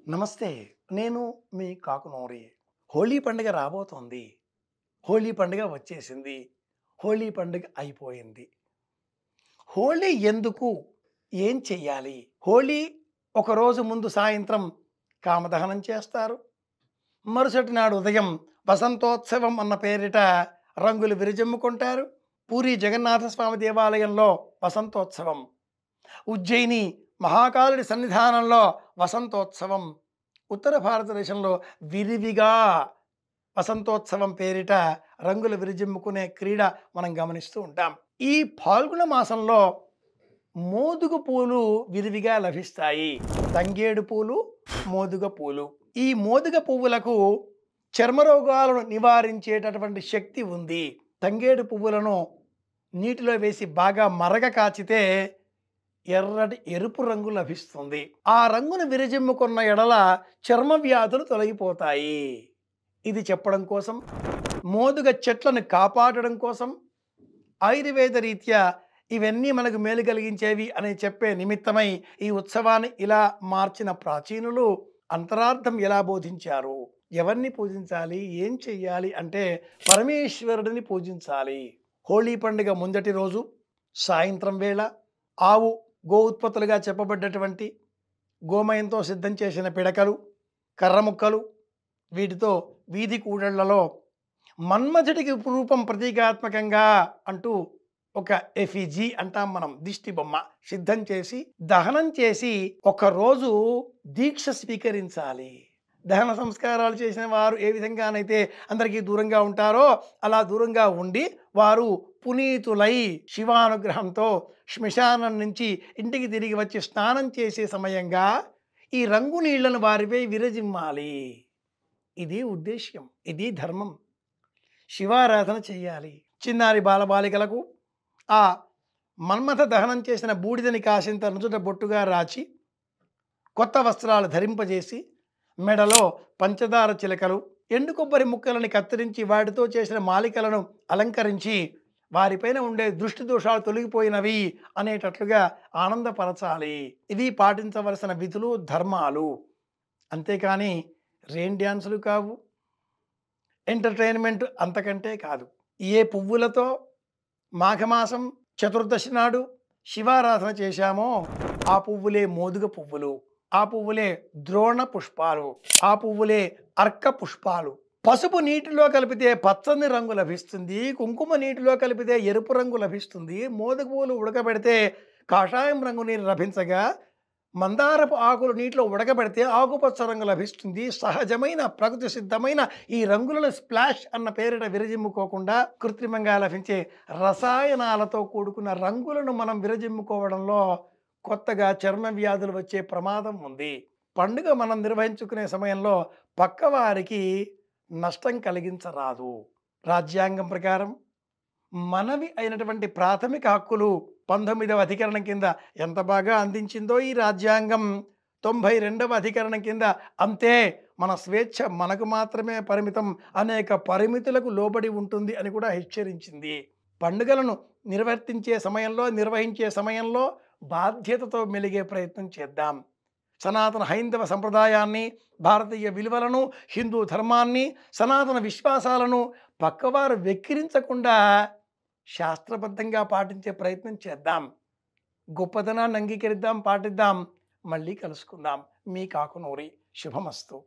నమస్తే. నేను మీ కాకునూరి. హోలీ పండుగ రాబోతోంది. హోలీ పండుగ వచ్చేసింది. హోలీ పండుగ అయిపోయింది. హోలీ ఎందుకు? ఏం చెయ్యాలి? హోలీ ఒకరోజు ముందు సాయంత్రం కామదహనం చేస్తారు. మరుసటి నాడు ఉదయం వసంతోత్సవం అన్న పేరిట రంగులు విరజిమ్ముకుంటారు. పూరి జగన్నాథ స్వామి దేవాలయంలో వసంతోత్సవం. ఉజ్జయిని మహాకాలుడి సన్నిధానంలో వసంతోత్సవం. ఉత్తర భారతదేశంలో విరివిగా వసంతోత్సవం పేరిట రంగులు విరజిమ్ముకునే క్రీడ మనం గమనిస్తూ ఉంటాం. ఈ ఫాల్గుణ మాసంలో మోదుగ పూలు విరివిగా లభిస్తాయి. తంగేడు పూలు, మోదుగ పూలు. ఈ మోదుగ పువ్వులకు చర్మరోగాలను నివారించేటటువంటి శక్తి ఉంది. తంగేడు పువ్వులను నీటిలో వేసి బాగా మరగ కాచితే ఎరుపు రంగు లభిస్తుంది. ఆ రంగును విరజిమ్ముకున్న ఎడల చర్మ వ్యాధులు తొలగిపోతాయి. ఇది చెప్పడం కోసం, మోదుగ చెట్లను కాపాడడం కోసం, ఆయుర్వేద రీత్యా ఇవన్నీ మనకు మేలు కలిగించేవి అని చెప్పే నిమిత్తమై ఈ ఉత్సవాన్ని ఇలా మార్చిన ప్రాచీనులు అంతరార్థం ఎలా బోధించారు? ఎవరిని పూజించాలి? ఏం చెయ్యాలి అంటే పరమేశ్వరుడిని పూజించాలి. హోలీ పండుగ ముందటి రోజు సాయంత్రం వేళ ఆవు గో ఉత్పత్తులుగా చెప్పబడ్డటువంటి గోమయంతో సిద్ధం చేసిన పిడకలు, కర్రముక్కలు, వీటితో వీధి కూడళ్లలో మన్మథుడికి రూపం ప్రతీకాత్మకంగా అంటూ ఒక ఎఫిజీ అంటాం మనం, దిష్టి బొమ్మ సిద్ధం చేసి దహనం చేసి ఒకరోజు దీక్ష స్వీకరించాలి. దహన సంస్కారాలు చేసిన వారు ఏ విధంగానైతే అందరికీ దూరంగా ఉంటారో అలా దూరంగా ఉండి వారు పునీతులై శివానుగ్రహంతో శ్మశానం నుంచి ఇంటికి తిరిగి వచ్చి స్నానం చేసే సమయంగా ఈ రంగు నీళ్లను వారిపై విరజిమ్మాలి. ఇది ఉద్దేశ్యం, ఇది ధర్మం. శివారాధన చేయాలి. చిన్నారి బాలబాలికలకు ఆ మన్మథ దహనం చేసిన బూడిదని కాసింత నుదుట బొట్టుగా రాచి కొత్త వస్త్రాలు ధరింపజేసి మెడలో పంచదార చిలకలు, ఎండు కొబ్బరి ముక్కలను కత్తిరించి వాటితో చేసిన మాలికలను అలంకరించి వారిపైన ఉండే దృష్టి దోషాలు తొలగిపోయినవి అనేటట్లుగా ఆనందపరచాలి. ఇవి పాటించవలసిన విధులు, ధర్మాలు. అంతేకాని రెయిన్ డ్యాన్సులు కావు, ఎంటర్టైన్మెంట్ అంతకంటే కాదు. ఏ పువ్వులతో మాఘమాసం చతుర్దశి నాడు శివారాధన చేశామో ఆ పువ్వులే మోదుగ పువ్వులు, ఆ పువ్వులే ద్రోణ పుష్పాలు, ఆ పువ్వులే అర్క పుష్పాలు. పసుపు నీటిలో కలిపితే పచ్చని రంగు లభిస్తుంది, కుంకుమ నీటిలో కలిపితే ఎరుపు రంగు లభిస్తుంది, మోదుగ పువ్వులు ఉడకబెడితే కాషాయం రంగు నీరు లభించగా మందారపు ఆకులు నీటిలో ఉడకబెడితే ఆకుపచ్చ రంగు లభిస్తుంది. సహజమైన ప్రకృతి సిద్ధమైన ఈ రంగులను స్ప్లాష్ అన్న పేరిట విరజిమ్ముకోకుండా కృత్రిమంగా లభించే రసాయనాలతో కూడుకున్న రంగులను మనం విరజిమ్ముకోవడంలో కొత్తగా చర్మ వ్యాధులు వచ్చే ప్రమాదం ఉంది. పండుగ మనం నిర్వహించుకునే సమయంలో పక్కవారికి నష్టం కలిగించరాదు. రాజ్యాంగం ప్రకారం మనవి అయినటువంటి ప్రాథమిక హక్కులు 19వ అధికరణం కింద ఎంత బాగా అందించిందో ఈ రాజ్యాంగం 92వ అధికరణం కింద అంతే. మన స్వేచ్ఛ మనకు మాత్రమే పరిమితం, అనేక పరిమితులకు లోబడి ఉంటుంది అని కూడా హెచ్చరించింది. పండుగలను నిర్వహించే సమయంలో బాధ్యతతో మెలిగే ప్రయత్నం చేద్దాం. సనాతన హైందవ సంప్రదాయాన్ని, భారతీయ విలువలను, హిందూ ధర్మాన్ని, సనాతన విశ్వాసాలను పక్కవారు వెక్కిరించకుండా శాస్త్రబద్ధంగా పాటించే ప్రయత్నం చేద్దాం. గొప్పతనాన్ని అంగీకరిద్దాం, పాటిద్దాం. మళ్ళీ కలుసుకుందాం. మీ కాకునూరి. శుభమస్తు.